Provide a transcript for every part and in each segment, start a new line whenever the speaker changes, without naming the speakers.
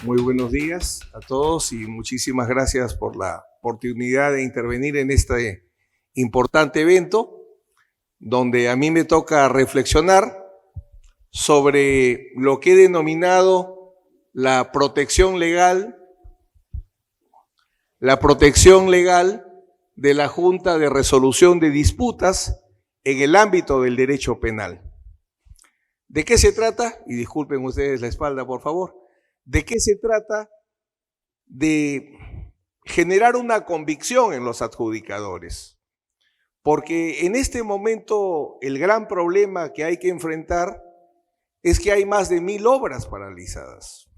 Muy buenos días a todos y muchísimas gracias por la oportunidad de intervenir en este importante evento, donde a mí me toca reflexionar sobre lo que he denominado la protección legal de la Junta de Resolución de Disputas en el ámbito del derecho penal. ¿De qué se trata? Y disculpen ustedes la espalda, por favor. ¿De qué se trata? De generar una convicción en los adjudicadores. Porque en este momento el gran problema que hay que enfrentar es que hay más de 1000 obras paralizadas.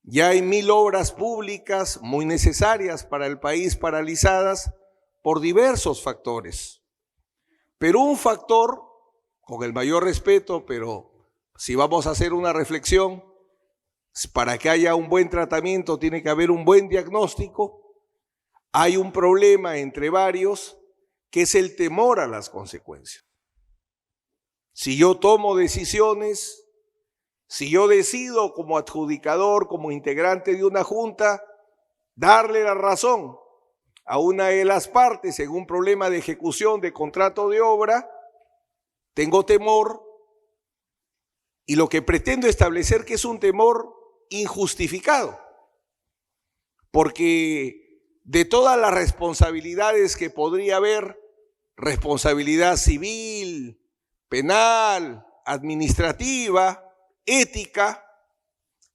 Ya hay 1000 obras públicas muy necesarias para el país paralizadas por diversos factores. Pero un factor, con el mayor respeto, pero si vamos a hacer una reflexión, para que haya un buen tratamiento tiene que haber un buen diagnóstico. Hay un problema entre varios que es el temor a las consecuencias. Si yo tomo decisiones, si yo decido como adjudicador, como integrante de una junta, darle la razón a una de las partes en un problema de ejecución de contrato de obra, tengo temor, y lo que pretendo establecer que es un temor injustificado, porque de todas las responsabilidades que podría haber, responsabilidad civil, penal, administrativa, ética,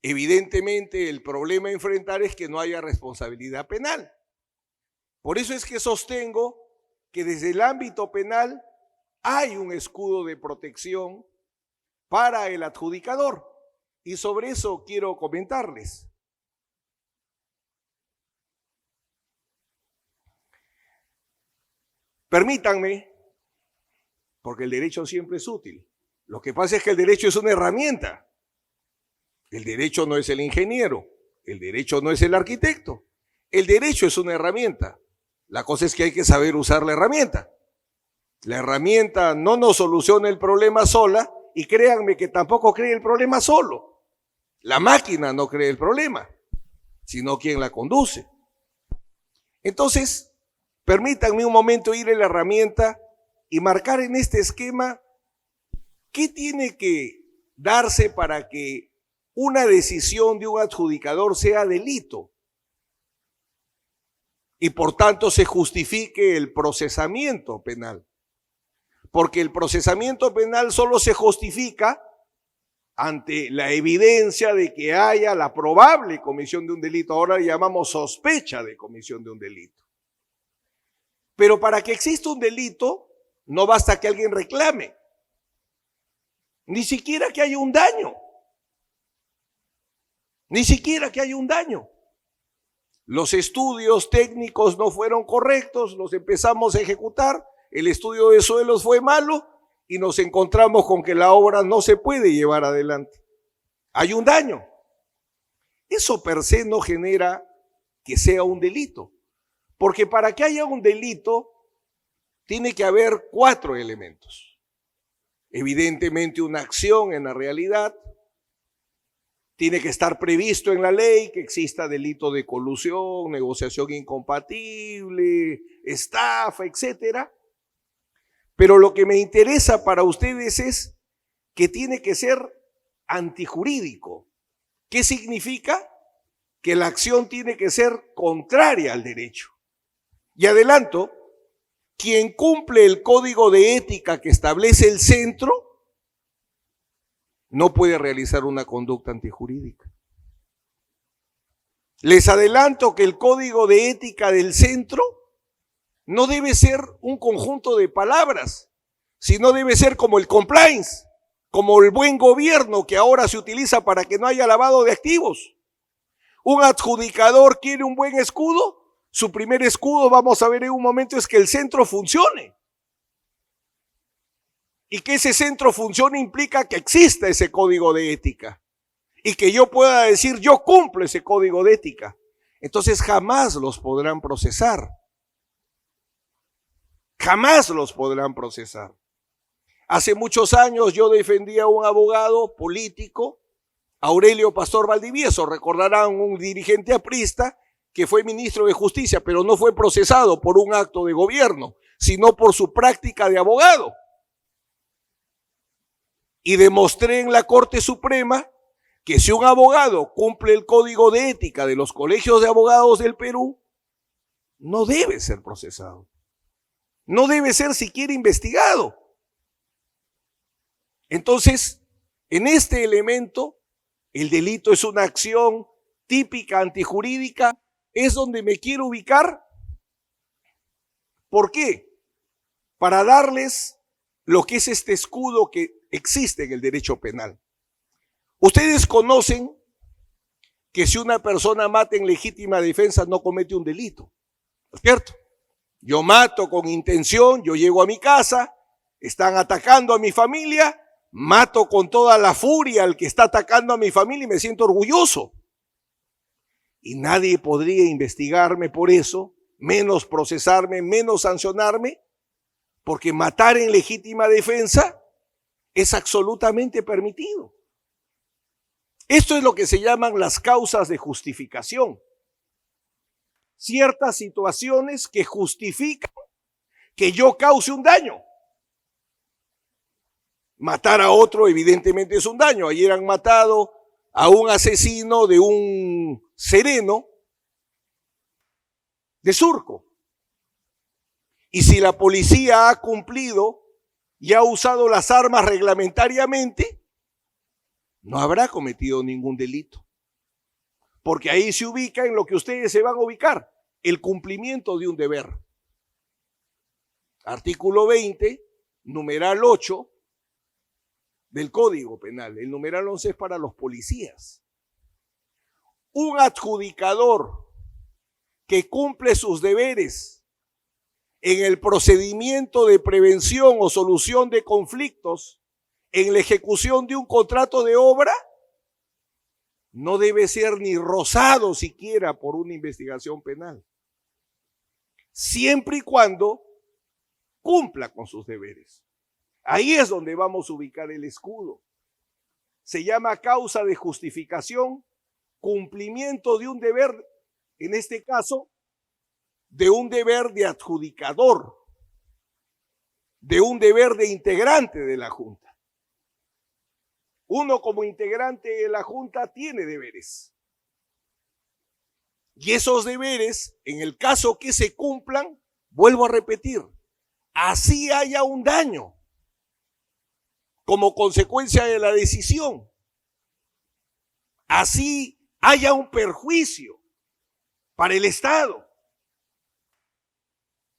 evidentemente el problema a enfrentar es que no haya responsabilidad penal. Por eso es que sostengo que desde el ámbito penal hay un escudo de protección para el adjudicador. Y sobre eso quiero comentarles. Permítanme, porque el derecho siempre es útil. Lo que pasa es que el derecho es una herramienta. El derecho no es el ingeniero, el derecho no es el arquitecto. El derecho es una herramienta. La cosa es que hay que saber usar la herramienta. La herramienta no nos soluciona el problema sola, y créanme que tampoco cree el problema solo. La máquina no crea el problema, sino quien la conduce. Entonces, permítanme un momento ir en la herramienta y marcar en este esquema qué tiene que darse para que una decisión de un adjudicador sea delito y por tanto se justifique el procesamiento penal. Porque el procesamiento penal solo se justifica ante la evidencia de que haya la probable comisión de un delito. Ahora le llamamos sospecha de comisión de un delito. Pero para que exista un delito, no basta que alguien reclame, ni siquiera que haya un daño, ni siquiera que haya un daño. Los estudios técnicos no fueron correctos, los empezamos a ejecutar, el estudio de suelos fue malo, y nos encontramos con que la obra no se puede llevar adelante. Hay un daño. Eso per se no genera que sea un delito, porque para que haya un delito tiene que haber 4 elementos. Evidentemente una acción en la realidad, tiene que estar previsto en la ley que exista delito de colusión, negociación incompatible, estafa, etcétera. Pero lo que me interesa para ustedes es que tiene que ser antijurídico. ¿Qué significa? Que la acción tiene que ser contraria al derecho. Y adelanto, quien cumple el código de ética que establece el centro no puede realizar una conducta antijurídica. Les adelanto que el código de ética del centro no debe ser un conjunto de palabras, sino debe ser como el compliance, como el buen gobierno que ahora se utiliza para que no haya lavado de activos. Un adjudicador quiere un buen escudo, su primer escudo, vamos a ver en un momento, es que el centro funcione. Y que ese centro funcione implica que exista ese código de ética y que yo pueda decir, yo cumplo ese código de ética. Entonces jamás los podrán procesar. Jamás los podrán procesar. Hace muchos años yo defendía a un abogado político Aurelio Pastor Valdivieso, recordarán, un dirigente aprista que fue ministro de Justicia, pero no fue procesado por un acto de gobierno, sino por su práctica de abogado. Y demostré en la Corte Suprema que si un abogado cumple el código de ética de los colegios de abogados del Perú, no debe ser procesado. No debe ser siquiera investigado. Entonces, en este elemento, el delito es una acción típica antijurídica, es donde me quiero ubicar. ¿Por qué? Para darles lo que es este escudo que existe en el derecho penal. Ustedes conocen que si una persona mata en legítima defensa no comete un delito, ¿no es cierto? Yo mato con intención, yo llego a mi casa, están atacando a mi familia, mato con toda la furia al que está atacando a mi familia y me siento orgulloso. Y nadie podría investigarme por eso, menos procesarme, menos sancionarme, porque matar en legítima defensa es absolutamente permitido. Esto es lo que se llaman las causas de justificación. Ciertas situaciones que justifican que yo cause un daño. Matar a otro evidentemente es un daño. Ayer han matado a un asesino de un sereno de Surco. Y si la policía ha cumplido y ha usado las armas reglamentariamente, no habrá cometido ningún delito. Porque ahí se ubica en lo que ustedes se van a ubicar, el cumplimiento de un deber. Artículo 20, numeral 8 del Código Penal. El numeral 11 es para los policías. Un adjudicador que cumple sus deberes en el procedimiento de prevención o solución de conflictos en la ejecución de un contrato de obra no debe ser ni rozado siquiera por una investigación penal, siempre y cuando cumpla con sus deberes. Ahí es donde vamos a ubicar el escudo. Se llama causa de justificación, cumplimiento de un deber, en este caso, de un deber de adjudicador, de un deber de integrante de la Junta. Uno como integrante de la Junta tiene deberes. Y esos deberes, en el caso que se cumplan, vuelvo a repetir, así haya un daño como consecuencia de la decisión, así haya un perjuicio para el Estado.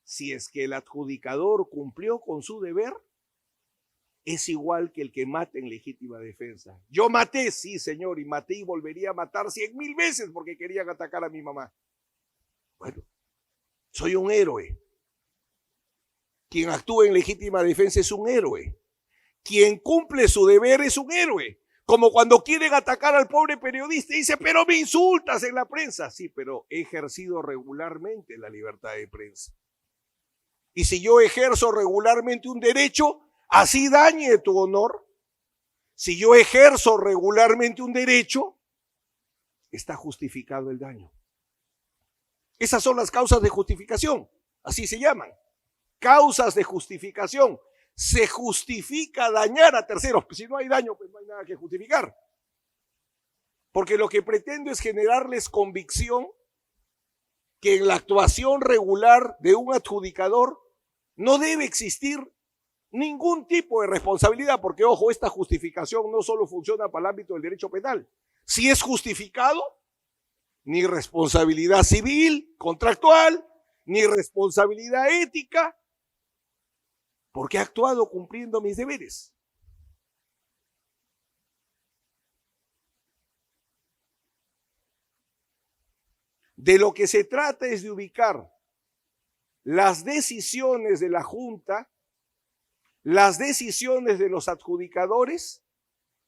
Si es que el adjudicador cumplió con su deber, es igual que el que mata en legítima defensa. Yo maté, sí señor, y maté y volvería a matar 100,000 veces porque querían atacar a mi mamá. Bueno, soy un héroe. Quien actúa en legítima defensa es un héroe. Quien cumple su deber es un héroe. Como cuando quieren atacar al pobre periodista y dice, pero me insultas en la prensa. Sí, pero he ejercido regularmente la libertad de prensa. Y si yo ejerzo regularmente un derecho, así dañe tu honor. Si yo ejerzo regularmente un derecho, está justificado el daño. Esas son las causas de justificación, así se llaman. Causas de justificación. Se justifica dañar a terceros. Si no hay daño, pues no hay nada que justificar. Porque lo que pretendo es generarles convicción que en la actuación regular de un adjudicador no debe existir ningún tipo de responsabilidad, porque ojo, esta justificación no solo funciona para el ámbito del derecho penal. Si es justificado, ni responsabilidad civil, contractual, ni responsabilidad ética, porque he actuado cumpliendo mis deberes. De lo que se trata es de ubicar las decisiones de la Junta, las decisiones de los adjudicadores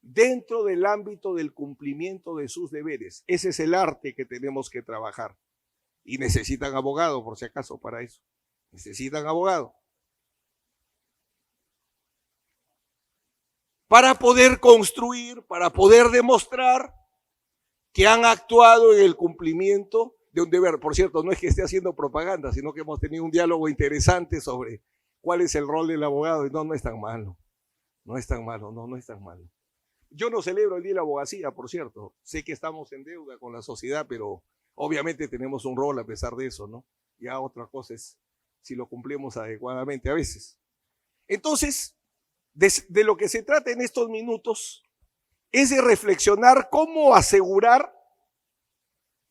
dentro del ámbito del cumplimiento de sus deberes. Ese es el arte que tenemos que trabajar. Y necesitan abogado, por si acaso, para eso. Necesitan abogado. para poder construir, para poder demostrar que han actuado en el cumplimiento de un deber. Por cierto, no es que esté haciendo propaganda, sino que hemos tenido un diálogo interesante sobre cuál es el rol del abogado. Y no es tan malo. No es tan malo, no es tan malo. Yo no celebro el Día de la Abogacía, por cierto. Sé que estamos en deuda con la sociedad, pero obviamente tenemos un rol a pesar de eso, ¿no? Ya otra cosa es si lo cumplimos adecuadamente a veces. Entonces, de lo que se trata en estos minutos es de reflexionar cómo asegurar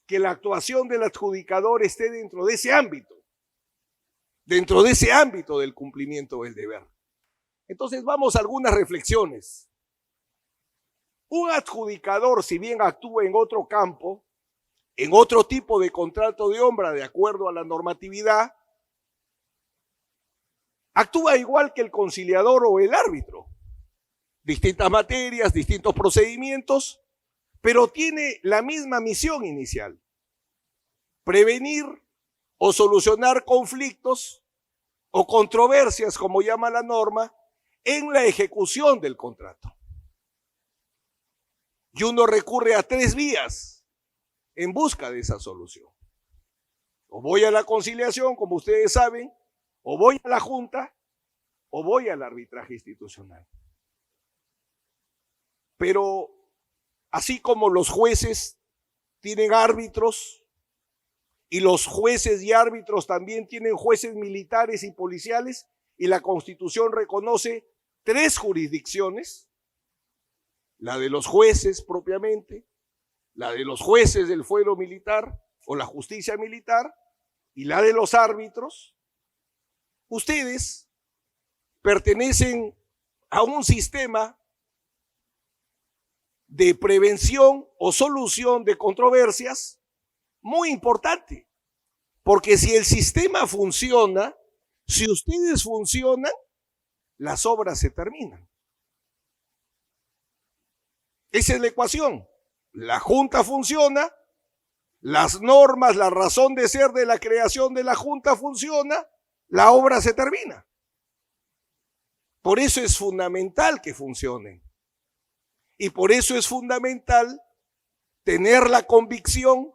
que la actuación del adjudicador esté dentro de ese ámbito del cumplimiento del deber. Entonces vamos a algunas reflexiones. Un adjudicador, si bien actúa en otro campo, en otro tipo de contrato de obra de acuerdo a la normatividad, actúa igual que el conciliador o el árbitro. Distintas materias, distintos procedimientos, pero tiene la misma misión inicial: prevenir o solucionar conflictos o controversias, como llama la norma, en la ejecución del contrato. Y uno recurre a 3 vías en busca de esa solución. O voy a la conciliación, como ustedes saben, o voy a la junta, o voy al arbitraje institucional. Pero así como los jueces tienen árbitros, y los jueces y árbitros también tienen jueces militares y policiales, y la Constitución reconoce 3 jurisdicciones: la de los jueces propiamente, la de los jueces del fuero militar o la justicia militar, y la de los árbitros. Ustedes pertenecen a un sistema de prevención o solución de controversias muy importante, porque si el sistema funciona, si ustedes funcionan, las obras se terminan. Esa es la ecuación. La junta funciona, las normas, la razón de ser de la creación de la junta funciona, la obra se termina. Por eso es fundamental que funcionen. Y por eso es fundamental tener la convicción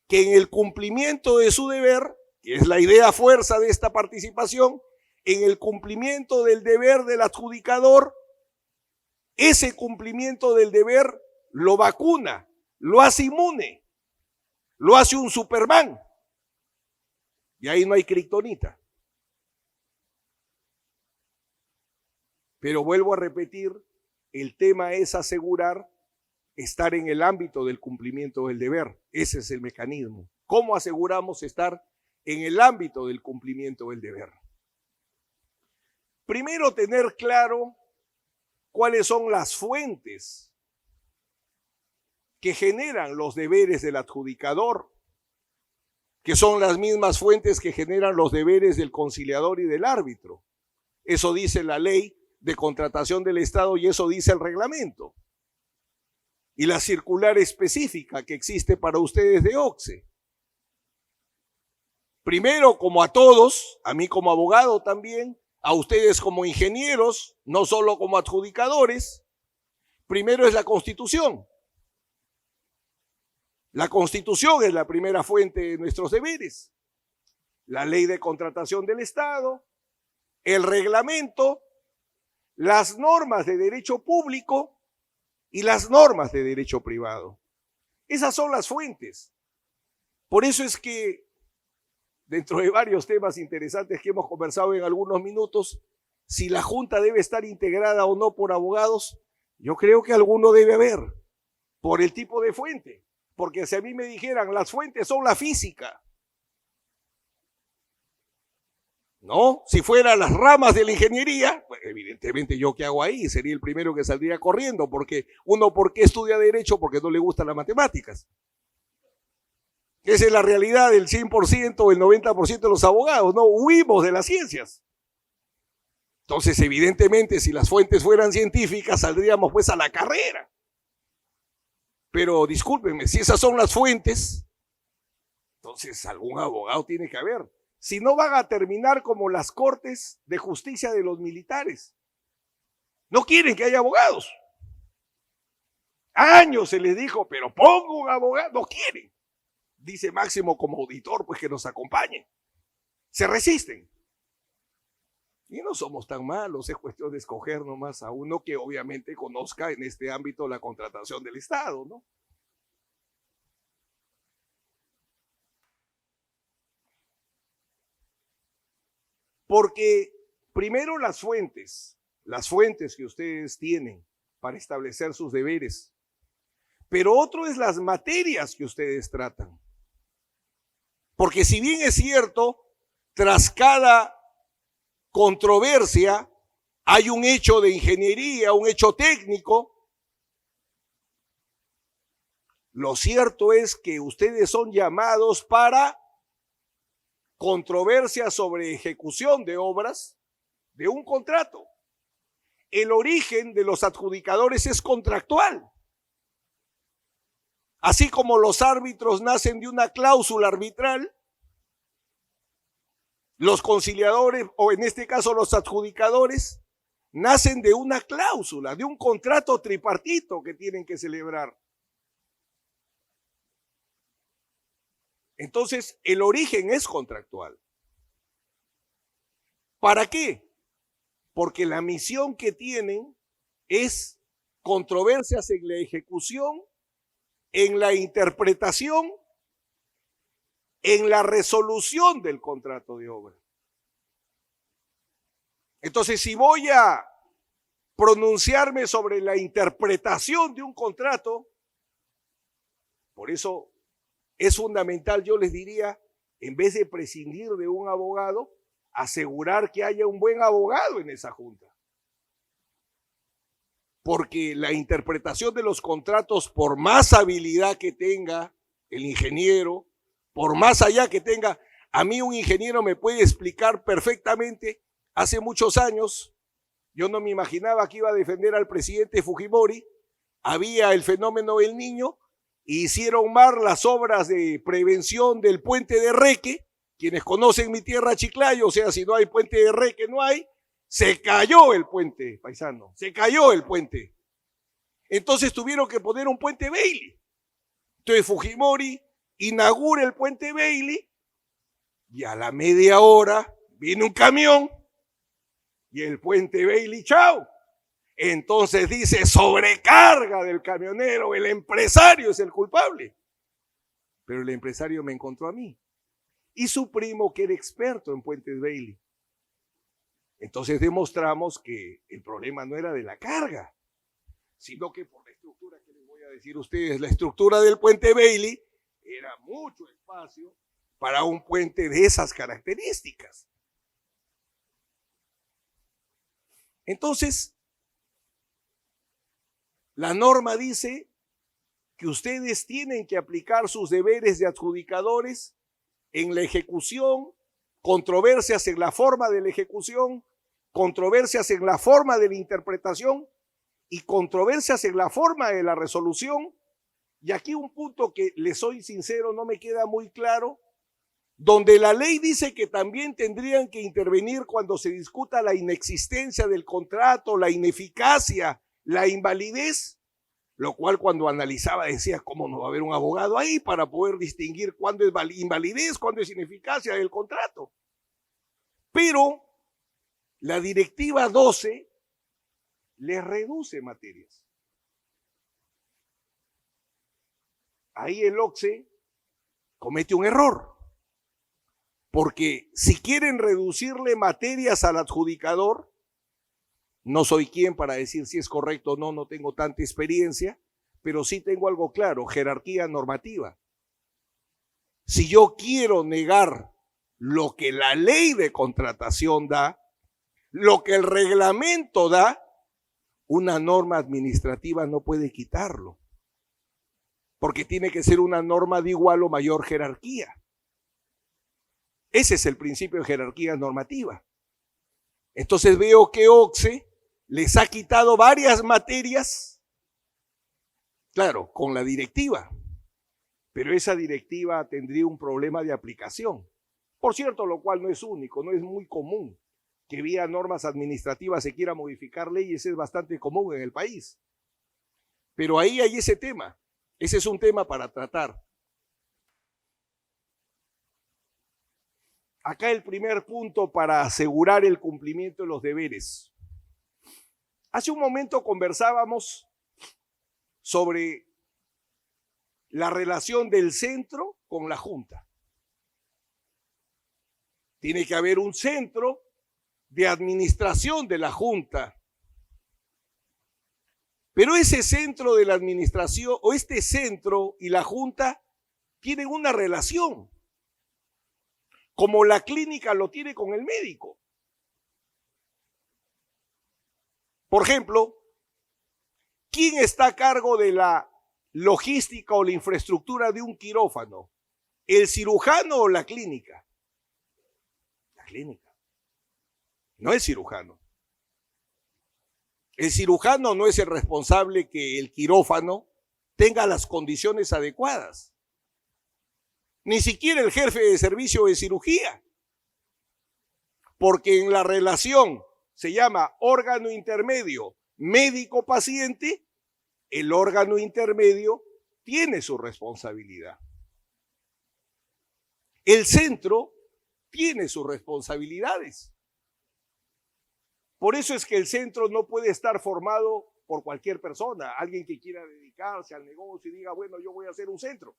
que en el cumplimiento de su deber, que es la idea fuerza de esta participación, en el cumplimiento del deber del adjudicador, ese cumplimiento del deber lo vacuna, lo hace inmune, lo hace un Superman. Y ahí no hay kriptonita. Pero vuelvo a repetir, el tema es asegurar estar en el ámbito del cumplimiento del deber. Ese es el mecanismo. ¿Cómo aseguramos estar en el ámbito del cumplimiento del deber? Primero, tener claro cuáles son las fuentes que generan los deberes del adjudicador, que son las mismas fuentes que generan los deberes del conciliador y del árbitro. Eso dice la ley de contratación del Estado y eso dice el reglamento. Y la circular específica que existe para ustedes de OCSE. Primero, como a todos, a mí como abogado también, a ustedes como ingenieros, no solo como adjudicadores, primero es la Constitución. La Constitución es la primera fuente de nuestros deberes. La ley de contratación del Estado, el reglamento, las normas de derecho público y las normas de derecho privado. Esas son las fuentes. Por eso es que, dentro de varios temas interesantes que hemos conversado en algunos minutos, si la Junta debe estar integrada o no por abogados, yo creo que alguno debe haber, por el tipo de fuente. Porque si a mí me dijeran, las fuentes son la física, ¿no? Si fueran las ramas de la ingeniería, pues evidentemente yo qué hago ahí, sería el primero que saldría corriendo, porque uno, ¿por qué estudia derecho? Porque no le gustan las matemáticas. Esa es la realidad del 100% o el 90% de los abogados, ¿no? Huimos de las ciencias. Entonces, evidentemente, si las fuentes fueran científicas, saldríamos pues a la carrera. Pero discúlpenme, si esas son las fuentes, entonces algún abogado tiene que haber. Si no, van a terminar como las cortes de justicia de los militares. No quieren que haya abogados. Años se les dijo, pero pongo un abogado. No quieren. Dice Máximo como auditor, pues que nos acompañe. Se resisten. Y no somos tan malos, es cuestión de escoger nomás a uno que obviamente conozca en este ámbito la contratación del Estado, ¿no? Porque primero las fuentes que ustedes tienen para establecer sus deberes, pero otro es las materias que ustedes tratan. Porque si bien es cierto, tras cada controversia hay un hecho de ingeniería, un hecho técnico, lo cierto es que ustedes son llamados para controversias sobre ejecución de obras de un contrato. El origen de los adjudicadores es contractual. Así como los árbitros nacen de una cláusula arbitral, los conciliadores, o en este caso los adjudicadores, nacen de una cláusula, de un contrato tripartito que tienen que celebrar. Entonces, el origen es contractual. ¿Para qué? Porque la misión que tienen es controversias en la ejecución, en la interpretación, en la resolución del contrato de obra. Entonces, si voy a pronunciarme sobre la interpretación de un contrato, por eso es fundamental, yo les diría, en vez de prescindir de un abogado, asegurar que haya un buen abogado en esa junta. Porque la interpretación de los contratos, por más habilidad que tenga el ingeniero, por más allá que tenga, a mí un ingeniero me puede explicar perfectamente. Hace muchos años, yo no me imaginaba que iba a defender al presidente Fujimori, había el fenómeno del Niño, e hicieron mal las obras de prevención del puente de Reque. Quienes conocen mi tierra Chiclayo, o sea, si no hay puente de Reque, no hay, se cayó el puente, paisano, se cayó el puente. Entonces tuvieron que poner un puente Bailey. Entonces Fujimori inaugura el puente Bailey y a la media hora viene un camión y el puente Bailey, chao. Entonces dice, sobrecarga del camionero, el empresario es el culpable. Pero el empresario me encontró a mí y su primo que era experto en puentes Bailey. Entonces demostramos que el problema no era de la carga, sino que por la estructura que les voy a decir a ustedes, la estructura del puente Bailey era mucho espacio para un puente de esas características. Entonces, la norma dice que ustedes tienen que aplicar sus deberes de adjudicadores en la ejecución, controversias en la forma de la ejecución, controversias en la forma de la interpretación y controversias en la forma de la resolución. Y aquí un punto que, les soy sincero, no me queda muy claro, donde la ley dice que también tendrían que intervenir cuando se discuta la inexistencia del contrato, la ineficacia, la invalidez, lo cual cuando analizaba decía, ¿cómo no va a haber un abogado ahí para poder distinguir cuándo es invalidez, cuándo es ineficacia del contrato? Pero la directiva 12 les reduce materias. Ahí el OCSE comete un error, porque si quieren reducirle materias al adjudicador, no soy quien para decir si es correcto o no, no tengo tanta experiencia, pero sí tengo algo claro, jerarquía normativa. Si yo quiero negar lo que la ley de contratación da, lo que el reglamento da, una norma administrativa no puede quitarlo, porque tiene que ser una norma de igual o mayor jerarquía. Ese es el principio de jerarquía normativa. Entonces veo que OCSE les ha quitado varias materias, claro, con la directiva, pero esa directiva tendría un problema de aplicación. Por cierto, lo cual no es único, no es muy común que vía normas administrativas se quiera modificar leyes es bastante común en el país. Pero ahí hay ese tema. Ese es un tema para tratar. Acá el primer punto para asegurar el cumplimiento de los deberes. Hace un momento conversábamos sobre la relación del centro con la Junta. Tiene que haber un centro de administración de la Junta. Pero ese centro de la administración, o este centro y la Junta, tienen una relación, como la clínica lo tiene con el médico. Por ejemplo, ¿quién está a cargo de la logística o la infraestructura de un quirófano? ¿El cirujano o la clínica? La clínica, no el cirujano. El cirujano no es el responsable que el quirófano tenga las condiciones adecuadas. Ni siquiera el jefe de servicio de cirugía. Porque en la relación se llama órgano intermedio médico-paciente, el órgano intermedio tiene su responsabilidad. El centro tiene sus responsabilidades. Por eso es que el centro no puede estar formado por cualquier persona, alguien que quiera dedicarse al negocio y diga, bueno, yo voy a hacer un centro.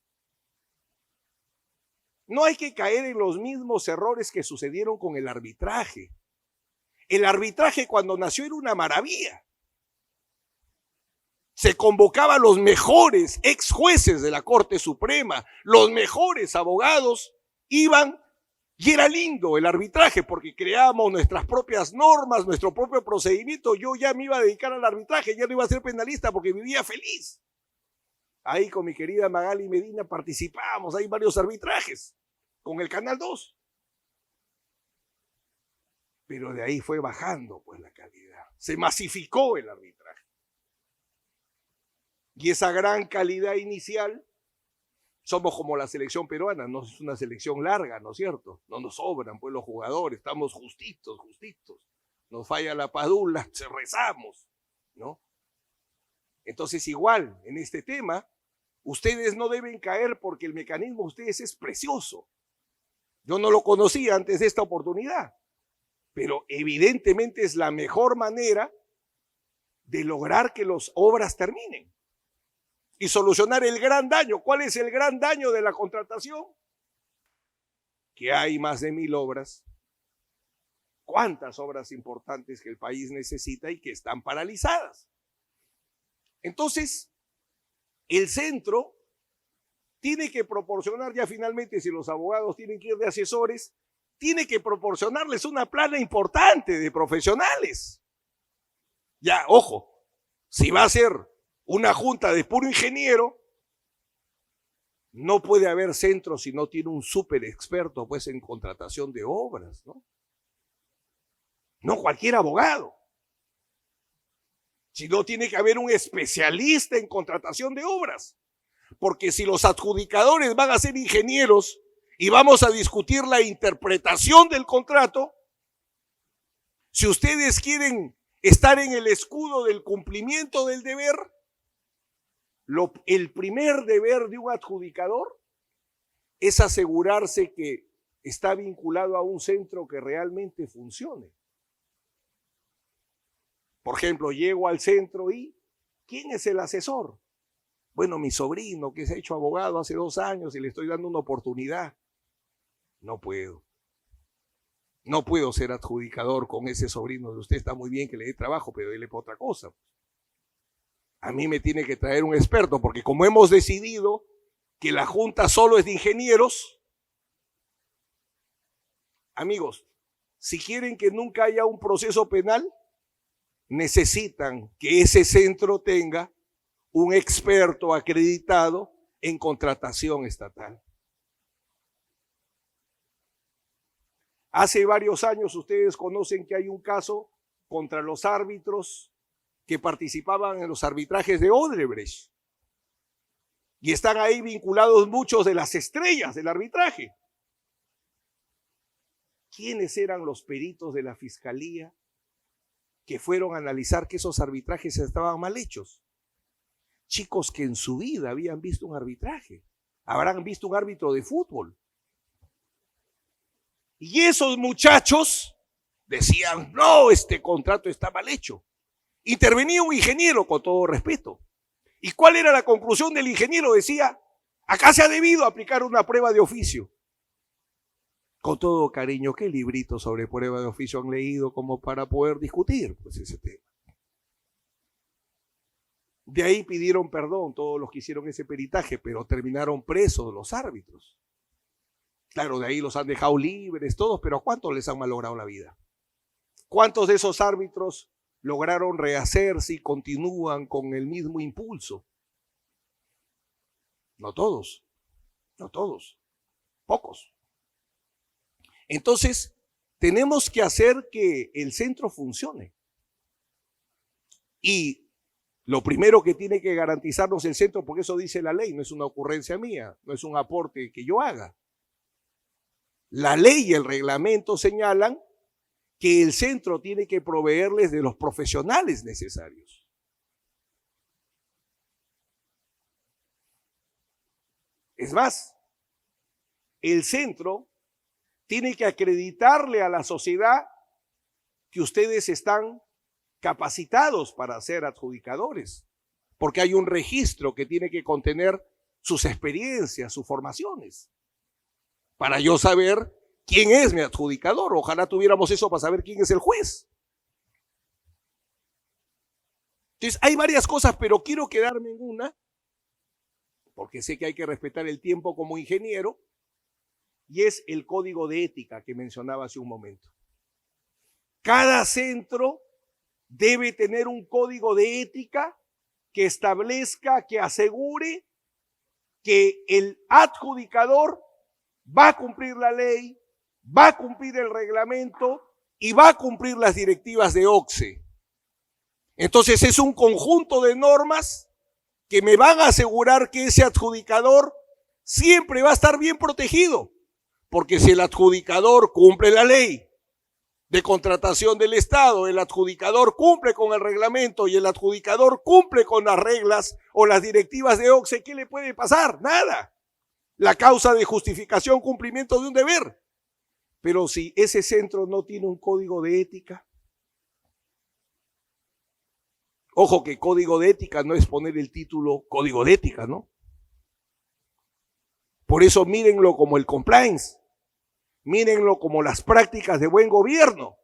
No hay que caer en los mismos errores que sucedieron con el arbitraje. El arbitraje cuando nació era una maravilla. Se convocaba a los mejores ex jueces de la Corte Suprema, los mejores abogados iban y era lindo el arbitraje porque creábamos nuestras propias normas, nuestro propio procedimiento. Yo ya me iba a dedicar al arbitraje, ya no iba a ser penalista porque vivía feliz. Ahí con mi querida Magali Medina participábamos, hay varios arbitrajes con el Canal 2. Pero de ahí fue bajando pues la calidad. Se masificó el arbitraje. Y esa gran calidad inicial, somos como la selección peruana, no es una selección larga, ¿no es cierto? No nos sobran pues los jugadores, estamos justitos. Nos falla la Padula, rezamos, ¿no? Entonces igual, en este tema, ustedes no deben caer porque el mecanismo de ustedes es precioso. Yo no lo conocía antes de esta oportunidad, pero evidentemente es la mejor manera de lograr que las obras terminen y solucionar el gran daño. ¿Cuál es el gran daño de la contratación? Que hay más de 1000 obras. ¿Cuántas obras importantes que el país necesita y que están paralizadas? Entonces, el centro tiene que proporcionar ya finalmente, si los abogados tienen que ir de asesores, tiene que proporcionarles una plana importante de profesionales. Ya, ojo, si va a ser una junta de puro ingeniero, no puede haber centro si no tiene un súper experto pues en contratación de obras, ¿no? No cualquier abogado. Sino tiene que haber un especialista en contratación de obras. Porque si los adjudicadores van a ser ingenieros y vamos a discutir la interpretación del contrato, si ustedes quieren estar en el escudo del cumplimiento del deber, el primer deber de un adjudicador es asegurarse que está vinculado a un centro que realmente funcione. Por ejemplo, llego al centro y ¿quién es el asesor? Bueno, mi sobrino que se ha hecho abogado hace 2 años y le estoy dando una oportunidad. No puedo. No puedo ser adjudicador con ese sobrino de usted. Está muy bien que le dé trabajo, pero déle por otra cosa. A mí me tiene que traer un experto, porque como hemos decidido que la junta solo es de ingenieros, amigos, si quieren que nunca haya un proceso penal, necesitan que ese centro tenga un experto acreditado en contratación estatal. Hace varios años ustedes conocen que hay un caso contra los árbitros que participaban en los arbitrajes de Odebrecht. Y están ahí vinculados muchos de las estrellas del arbitraje. ¿quiénes eran los peritos de la fiscalía que fueron a analizar que esos arbitrajes estaban mal hechos? Chicos que en su vida habían visto un arbitraje, habrán visto un árbitro de fútbol. Y esos muchachos decían, no, este contrato está mal hecho. Intervenía un ingeniero, con todo respeto. ¿Y cuál era la conclusión del ingeniero? Decía, acá se ha debido aplicar una prueba de oficio. Con todo cariño, ¿qué librito sobre prueba de oficio han leído como para poder discutir pues ese tema? De ahí pidieron perdón todos los que hicieron ese peritaje, pero terminaron presos los árbitros. Claro, de ahí los han dejado libres todos, pero ¿a cuántos les han malogrado la vida? ¿Cuántos de esos árbitros lograron rehacerse y continúan con el mismo impulso? No todos, no todos, pocos. Entonces, tenemos que hacer que el centro funcione. Y lo primero que tiene que garantizarnos el centro, porque eso dice la ley, no es una ocurrencia mía, no es un aporte que yo haga. La ley y el reglamento señalan que el centro tiene que proveerles de los profesionales necesarios. Es más, el centro tiene que acreditarle a la sociedad que ustedes están capacitados para ser adjudicadores, porque hay un registro que tiene que contener sus experiencias, sus formaciones, para yo saber quién es mi adjudicador. Ojalá tuviéramos eso para saber quién es el juez. Entonces, hay varias cosas, pero quiero quedarme en una, porque sé que hay que respetar el tiempo como ingeniero, y es el código de ética que mencionaba hace un momento. Cada centro debe tener un código de ética que establezca, que asegure que el adjudicador va a cumplir la ley, va a cumplir el reglamento y va a cumplir las directivas de OCSE. Entonces es un conjunto de normas que me van a asegurar que ese adjudicador siempre va a estar bien protegido. Porque si el adjudicador cumple la ley de contratación del Estado, el adjudicador cumple con el reglamento y el adjudicador cumple con las reglas o las directivas de OCSE, ¿qué le puede pasar? Nada. La causa de justificación, cumplimiento de un deber. Pero si ese centro no tiene un código de ética, ojo que código de ética no es poner el título código de ética, ¿no? Por eso mírenlo como el compliance. Mírenlo como las prácticas de buen gobierno,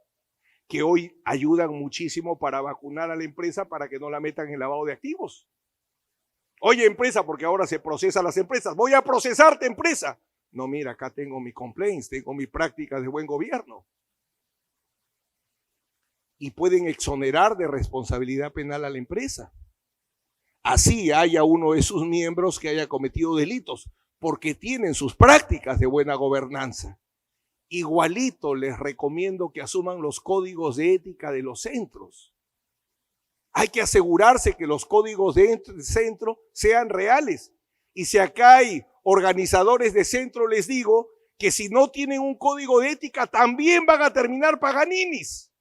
que hoy ayudan muchísimo para vacunar a la empresa para que no la metan en lavado de activos. Oye, empresa, porque ahora se procesan las empresas. Voy a procesarte, empresa. No, mira, acá tengo mi complaints, tengo mis prácticas de buen gobierno. Y pueden exonerar de responsabilidad penal a la empresa. Así haya uno de sus miembros que haya cometido delitos, porque tienen sus prácticas de buena gobernanza. Igualito les recomiendo que asuman los códigos de ética de los centros. Hay que asegurarse que los códigos de centro sean reales. Y si acá hay organizadores de centro, les digo que si no tienen un código de ética, también van a terminar paganinis.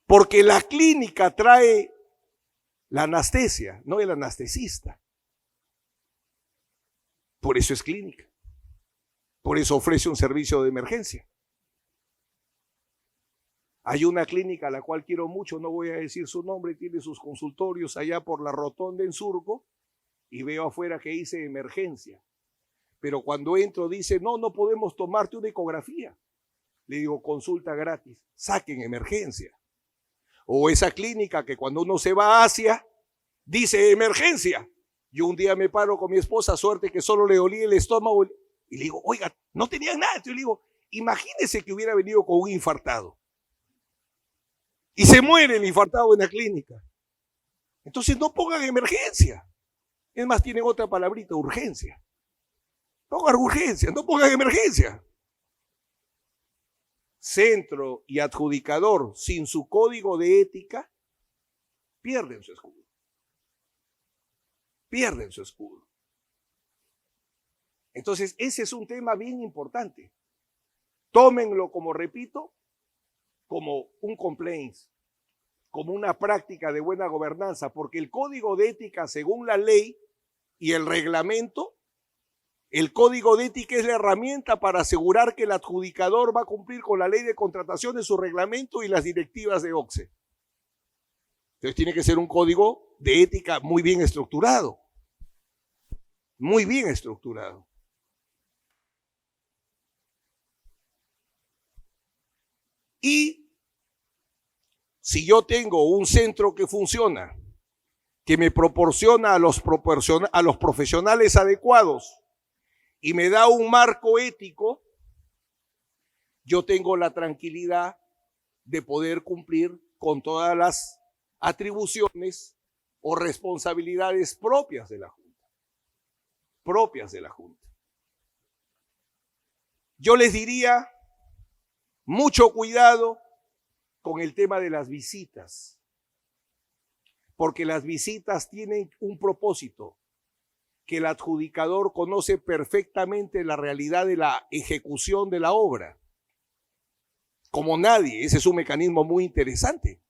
Porque la clínica trae la anestesia, no el anestesista. Por eso es clínica. Por eso ofrece un servicio de emergencia. Hay una clínica a la cual quiero mucho, no voy a decir su nombre, tiene sus consultorios allá por la rotonda en Surco, y veo afuera que dice emergencia. Pero cuando entro dice, no, no podemos tomarte una ecografía. Le digo, consulta gratis, saquen emergencia. O esa clínica que cuando uno se va a Asia, dice emergencia. Yo un día me paro con mi esposa, suerte que solo le dolía el estómago, y le digo, oiga, no tenían nada. Entonces le digo, imagínese que hubiera venido con un infartado. Y se muere el infartado en la clínica. Entonces no pongan emergencia. Es más, tienen otra palabrita, urgencia. Pongan urgencia, no pongan emergencia. Centro y adjudicador sin su código de ética pierden su escudo. Pierden su escudo. Entonces, ese es un tema bien importante. tómenlo como, repito, como un complaint, como una práctica de buena gobernanza, porque el código de ética, según la ley y el reglamento, el código de ética es la herramienta para asegurar que el adjudicador va a cumplir con la ley de contrataciones, su reglamento y las directivas de OCSE. Entonces tiene que ser un código de ética muy bien estructurado. Muy bien estructurado. Y si yo tengo un centro que funciona, que me proporciona a los profesionales adecuados y me da un marco ético, yo tengo la tranquilidad de poder cumplir con todas las atribuciones o responsabilidades propias de la Junta. Propias de la Junta. Yo les diría mucho cuidado con el tema de las visitas, porque las visitas tienen un propósito, que el adjudicador conoce perfectamente la realidad de la ejecución de la obra. Como nadie, ese es un mecanismo muy interesante,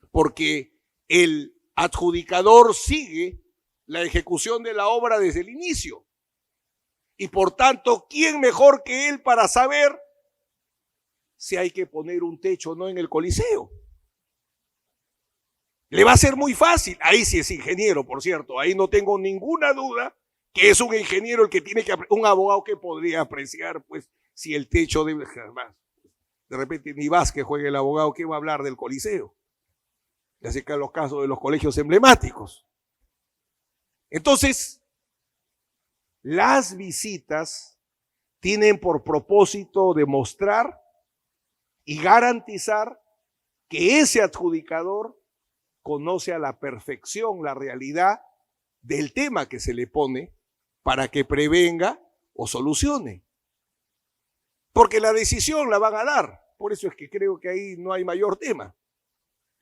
porque el adjudicador sigue la ejecución de la obra desde el inicio. Y por tanto, ¿quién mejor que él para saber si hay que poner un techo o no en el Coliseo? Le va a ser muy fácil. Ahí sí es ingeniero, por cierto. Ahí no tengo ninguna duda que es un ingeniero el que tiene que, un abogado que podría apreciar, pues, si el techo debe, de repente ni Vázquez juegue el abogado, ¿qué va a hablar del Coliseo? Ya se caen los casos de los colegios emblemáticos. Entonces, las visitas tienen por propósito demostrar y garantizar que ese adjudicador conoce a la perfección la realidad del tema que se le pone para que prevenga o solucione. Porque la decisión la van a dar. Por eso es que creo que ahí no hay mayor tema.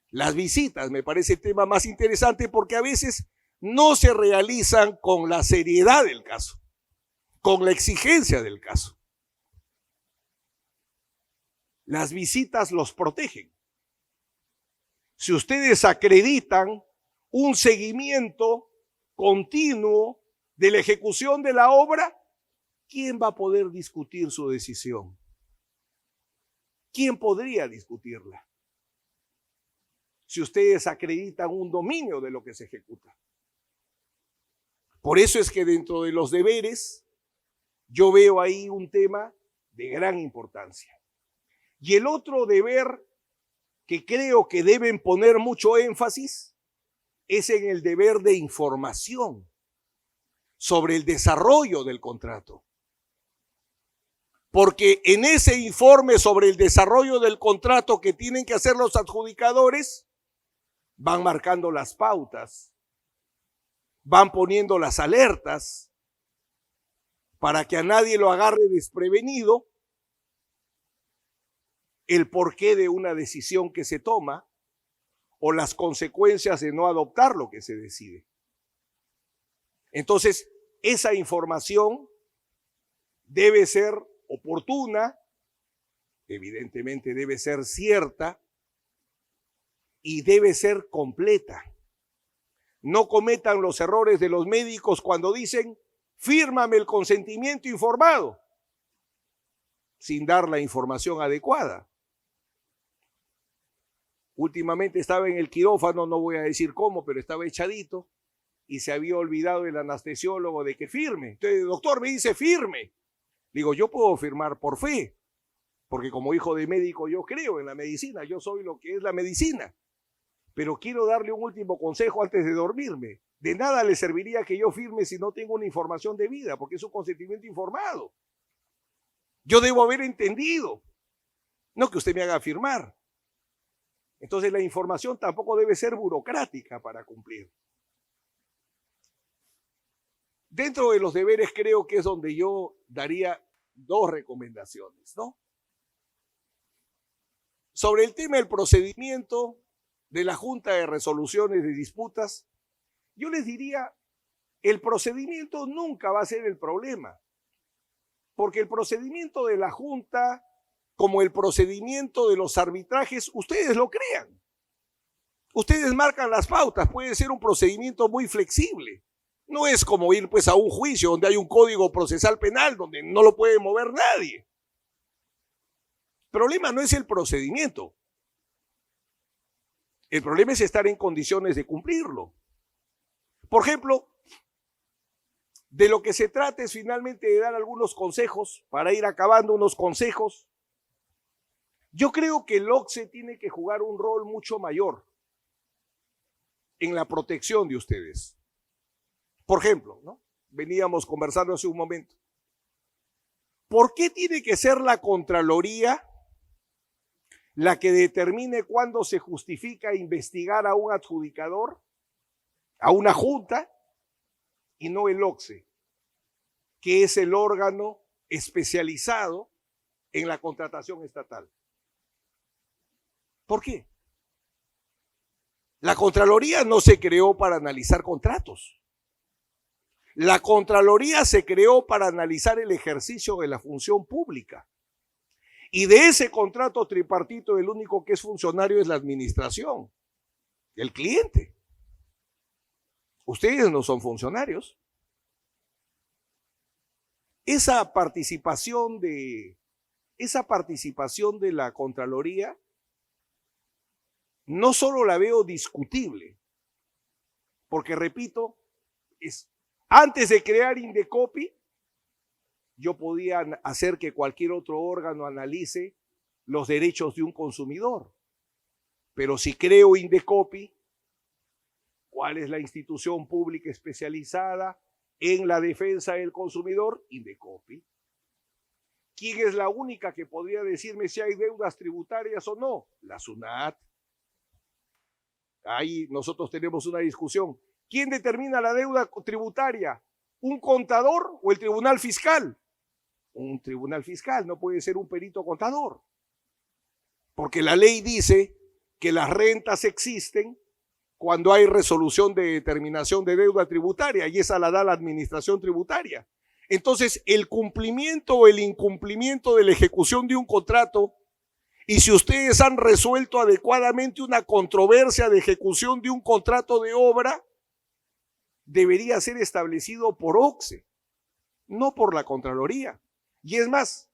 Las visitas me parece el tema más interesante porque a veces no se realizan con la seriedad del caso, con la exigencia del caso. Las visitas los protegen. Si ustedes acreditan un seguimiento continuo de la ejecución de la obra, ¿quién va a poder discutir su decisión? ¿Quién podría discutirla? Si ustedes acreditan un dominio de lo que se ejecuta. Por eso es que dentro de los deberes yo veo ahí un tema de gran importancia. Y el otro deber que creo que deben poner mucho énfasis es en el deber de información sobre el desarrollo del contrato. Porque en ese informe sobre el desarrollo del contrato que tienen que hacer los adjudicadores, van marcando las pautas, van poniendo las alertas para que a nadie lo agarre desprevenido el porqué de una decisión que se toma o las consecuencias de no adoptar lo que se decide. Entonces, esa información debe ser oportuna, evidentemente debe ser cierta y debe ser completa. No cometan los errores de los médicos cuando dicen, fírmame el consentimiento informado, sin dar la información adecuada. Últimamente estaba en el quirófano, no voy a decir cómo, pero estaba echadito y se había olvidado el anestesiólogo de que firme. Entonces el doctor me dice firme. Digo, yo puedo firmar por fe, porque como hijo de médico yo creo en la medicina, yo soy lo que es la medicina. Pero quiero darle un último consejo antes de dormirme. De nada le serviría que yo firme si no tengo una información debida, porque es un consentimiento informado. Yo debo haber entendido, no que usted me haga firmar. Entonces la información tampoco debe ser burocrática para cumplir. Dentro de los deberes creo que es donde yo daría dos recomendaciones, ¿no? Sobre el tema del procedimiento de la Junta de Resoluciones de Disputas, yo les diría, el procedimiento nunca va a ser el problema. Porque el procedimiento de la Junta, como el procedimiento de los arbitrajes, ustedes lo crean. Ustedes marcan las pautas, puede ser un procedimiento muy flexible. No es como ir pues a un juicio donde hay un código procesal penal donde no lo puede mover nadie. El problema no es el procedimiento. El problema es estar en condiciones de cumplirlo. Por ejemplo, de lo que se trata es finalmente de dar algunos consejos, para ir acabando unos consejos. Yo creo que el OCSE tiene que jugar un rol mucho mayor en la protección de ustedes. Por ejemplo, ¿no? Veníamos conversando hace un momento. ¿Por qué tiene que ser la Contraloría la que determine cuándo se justifica investigar a un adjudicador, a una junta, y no el OCSE, que es el órgano especializado en la contratación estatal? ¿Por qué? La Contraloría no se creó para analizar contratos. La Contraloría se creó para analizar el ejercicio de la función pública. Y de ese contrato tripartito, el único que es funcionario es la administración, el cliente. Ustedes no son funcionarios. Esa participación de la Contraloría no solo la veo discutible, porque repito, antes de crear Indecopi, yo podía hacer que cualquier otro órgano analice los derechos de un consumidor. Pero si creo Indecopi, ¿cuál es la institución pública especializada en la defensa del consumidor? Indecopi. ¿Quién es la única que podría decirme si hay deudas tributarias o no? La SUNAT. Ahí nosotros tenemos una discusión. ¿Quién determina la deuda tributaria? ¿Un contador o el tribunal fiscal? Un tribunal fiscal, no puede ser un perito contador. Porque la ley dice que las rentas existen cuando hay resolución de determinación de deuda tributaria y esa la da la administración tributaria. Entonces, el cumplimiento o el incumplimiento de la ejecución de un contrato, y si ustedes han resuelto adecuadamente una controversia de ejecución de un contrato de obra, debería ser establecido por OCSE, no por la Contraloría. Y es más,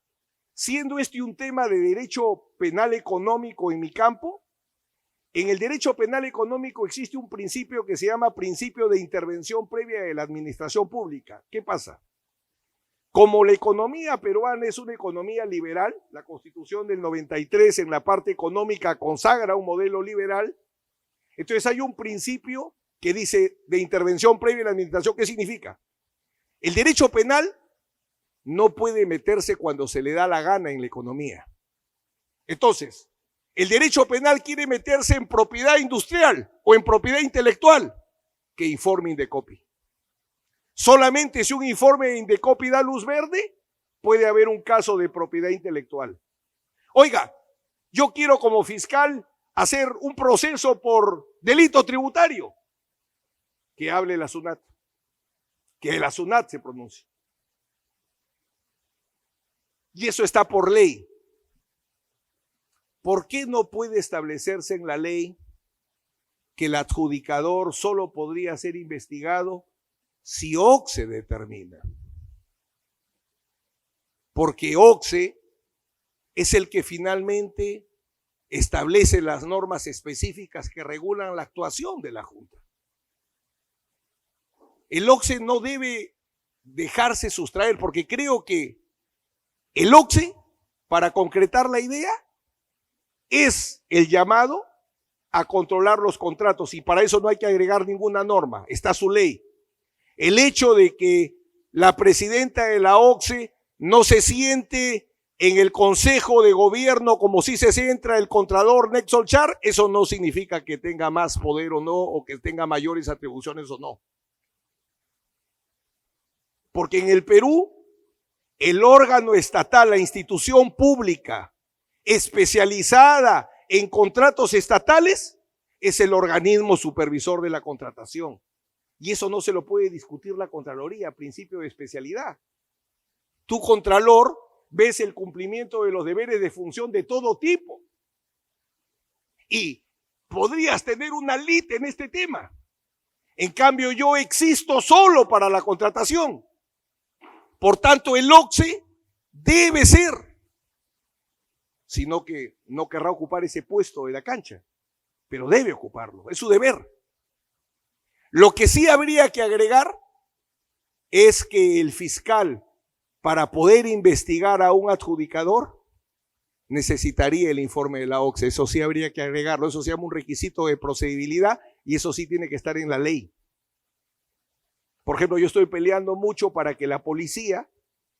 siendo este un tema de derecho penal económico en mi campo, en el derecho penal económico existe un principio que se llama principio de intervención previa de la administración pública. ¿Qué pasa? Como la economía peruana es una economía liberal, la Constitución del 93 en la parte económica consagra un modelo liberal, entonces hay un principio que dice de intervención previa en la administración. ¿Qué significa? El derecho penal no puede meterse cuando se le da la gana en la economía. Entonces, el derecho penal quiere meterse en propiedad industrial o en propiedad intelectual, que informe Indecopi. Solamente si un informe de Indecopi da luz verde, puede haber un caso de propiedad intelectual. Oiga, yo quiero como fiscal hacer un proceso por delito tributario. Que hable la SUNAT, que la SUNAT se pronuncie. Y eso está por ley. ¿Por qué no puede establecerse en la ley que el adjudicador solo podría ser investigado si OCSE determina? Porque OCSE es el que finalmente establece las normas específicas que regulan la actuación de la Junta. El OCSE no debe dejarse sustraer, porque creo que el OCSE, para concretar la idea, es el llamado a controlar los contratos, y para eso no hay que agregar ninguna norma, está su ley. El hecho de que la presidenta de la OCSE no se siente en el Consejo de Gobierno como si se sienta el Contralor Nexol Char, eso no significa que tenga más poder o no, o que tenga mayores atribuciones o no. Porque en el Perú, el órgano estatal, la institución pública especializada en contratos estatales, es el organismo supervisor de la contratación. Y eso no se lo puede discutir la Contraloría, principio de especialidad. Tú, contralor, ves el cumplimiento de los deberes de función de todo tipo. Y podrías tener una lid en este tema. En cambio, yo existo solo para la contratación. Por tanto, el OCSE debe ser, sino que no querrá ocupar ese puesto de la cancha, pero debe ocuparlo, es su deber. Lo que sí habría que agregar es que el fiscal, para poder investigar a un adjudicador, necesitaría el informe de la OCSE. Eso sí habría que agregarlo, eso se llama un requisito de procedibilidad y eso sí tiene que estar en la ley. Por ejemplo, yo estoy peleando mucho para que la policía,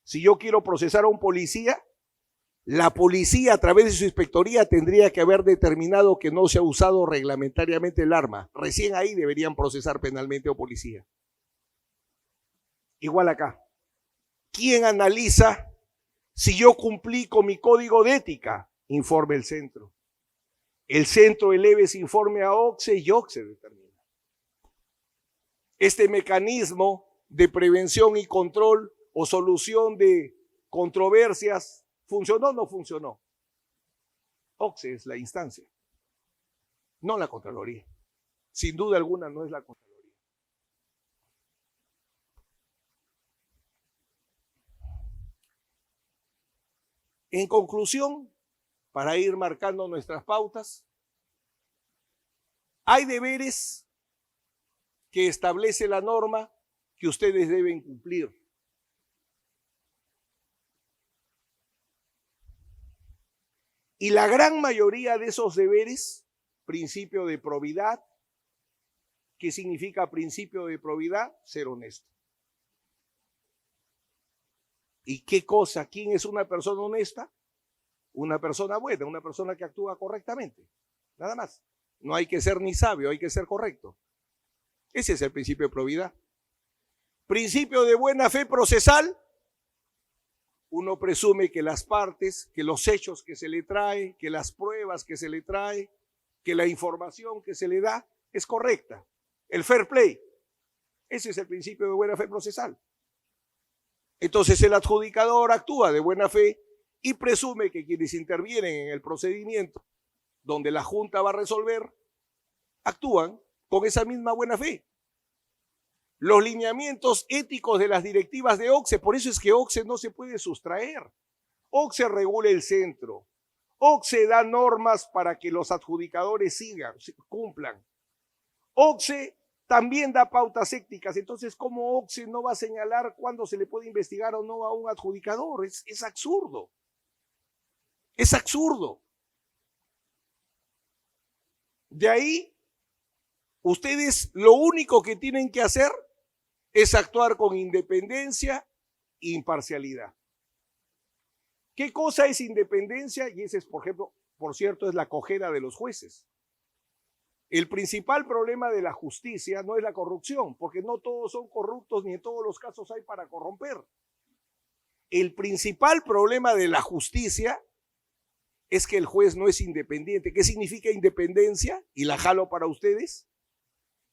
si yo quiero procesar a un policía, la policía a través de su inspectoría tendría que haber determinado que no se ha usado reglamentariamente el arma. Recién ahí deberían procesar penalmente a un policía. Igual acá. ¿Quién analiza si yo cumplí con mi código de ética? Informe el centro. El centro eleve ese informe a OCSE y OCSE determina. Este mecanismo de prevención y control o solución de controversias, ¿funcionó o no funcionó? OCSE es la instancia, no la Contraloría. Sin duda alguna no es la Contraloría. En conclusión, para ir marcando nuestras pautas, hay deberes que establece la norma que ustedes deben cumplir. Y la gran mayoría de esos deberes, principio de probidad, ¿qué significa principio de probidad? Ser honesto. ¿Y qué cosa? ¿Quién es una persona honesta? Una persona buena, una persona que actúa correctamente. Nada más. No hay que ser ni sabio, hay que ser correcto. Ese es el principio de probidad. Principio de buena fe procesal. Uno presume que las partes, que los hechos que se le trae, que las pruebas que se le trae, que la información que se le da es correcta. El fair play. Ese es el principio de buena fe procesal. Entonces el adjudicador actúa de buena fe y presume que quienes intervienen en el procedimiento donde la Junta va a resolver, actúan con esa misma buena fe. Los lineamientos éticos de las directivas de OCSE, por eso es que OCSE no se puede sustraer. OCSE regula el centro. OCSE da normas para que los adjudicadores sigan, cumplan. OCSE también da pautas éticas, entonces ¿cómo OCSE no va a señalar cuándo se le puede investigar o no a un adjudicador? Es absurdo. Es absurdo. De ahí, ustedes lo único que tienen que hacer es actuar con independencia e imparcialidad. ¿Qué cosa es independencia? Y ese es, por ejemplo, por cierto, es la cojera de los jueces. El principal problema de la justicia no es la corrupción, porque no todos son corruptos ni en todos los casos hay para corromper. El principal problema de la justicia es que el juez no es independiente. ¿Qué significa independencia? Y la jalo para ustedes.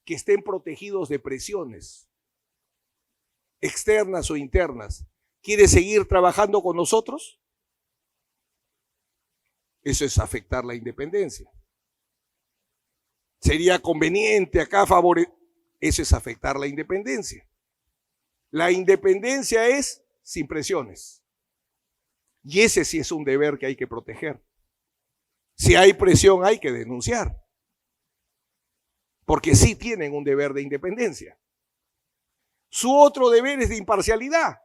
Que estén protegidos de presiones externas o internas. ¿Quiere seguir trabajando con nosotros? Eso es afectar la independencia. Sería conveniente acá favorecer. Eso es afectar la independencia. La independencia es sin presiones. Y ese sí es un deber que hay que proteger. Si hay presión hay que denunciar. Porque sí tienen un deber de independencia. Su otro deber es de imparcialidad,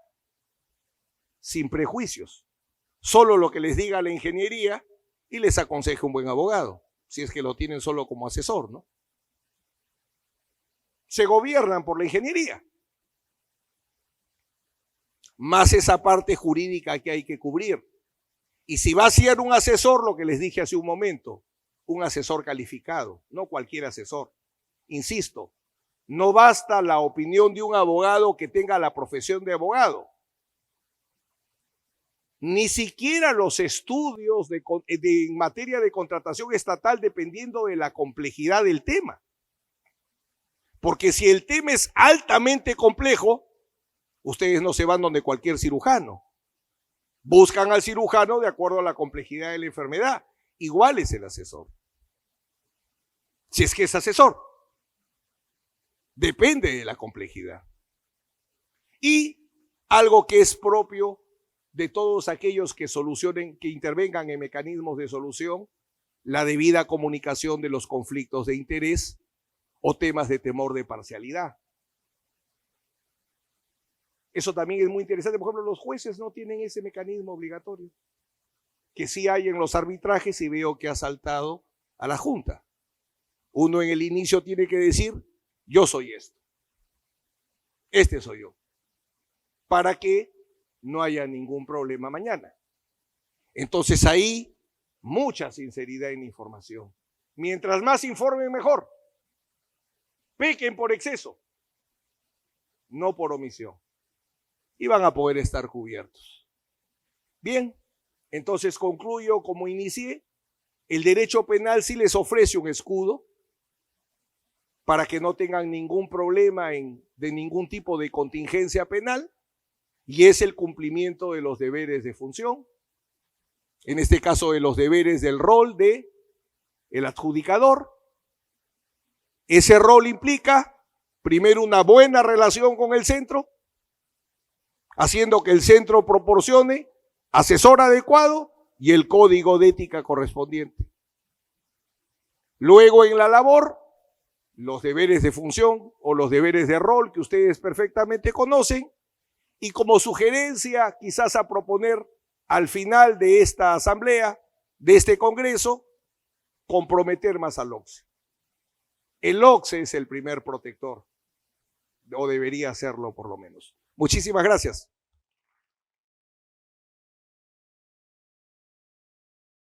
sin prejuicios. Solo lo que les diga la ingeniería y les aconseja un buen abogado, si es que lo tienen solo como asesor, ¿no? Se gobiernan por la ingeniería. Más esa parte jurídica que hay que cubrir. Y si va a ser un asesor, lo que les dije hace un momento, un asesor calificado, no cualquier asesor. Insisto, no basta la opinión de un abogado que tenga la profesión de abogado. Ni siquiera los estudios en materia de contratación estatal dependiendo de la complejidad del tema. Porque si el tema es altamente complejo, ustedes no se van donde cualquier cirujano. Buscan al cirujano de acuerdo a la complejidad de la enfermedad. Igual es el asesor. Si es que es asesor. Depende de la complejidad. Y algo que es propio de todos aquellos que solucionen, que intervengan en mecanismos de solución, la debida comunicación de los conflictos de interés o temas de temor de parcialidad. Eso también es muy interesante. Por ejemplo, los jueces no tienen ese mecanismo obligatorio, que sí hay en los arbitrajes y veo que ha saltado a la Junta. Uno en el inicio tiene que decir, yo soy esto. Este soy yo. Para que no haya ningún problema mañana. Entonces ahí, mucha sinceridad en la información. Mientras más informen, mejor. Pequen por exceso, no por omisión. Y van a poder estar cubiertos. Bien, entonces concluyo como inicié. El derecho penal sí les ofrece un escudo para que no tengan ningún problema de ningún tipo de contingencia penal, y es el cumplimiento de los deberes de función, en este caso de los deberes del rol de el adjudicador. Ese rol implica, primero, una buena relación con el centro, haciendo que el centro proporcione asesor adecuado y el código de ética correspondiente. Luego, en la labor, los deberes de función o los deberes de rol que ustedes perfectamente conocen, y como sugerencia quizás a proponer al final de esta asamblea, de este congreso, comprometer más al OCSE. El OCSE es el primer protector, o debería serlo por lo menos. Muchísimas gracias.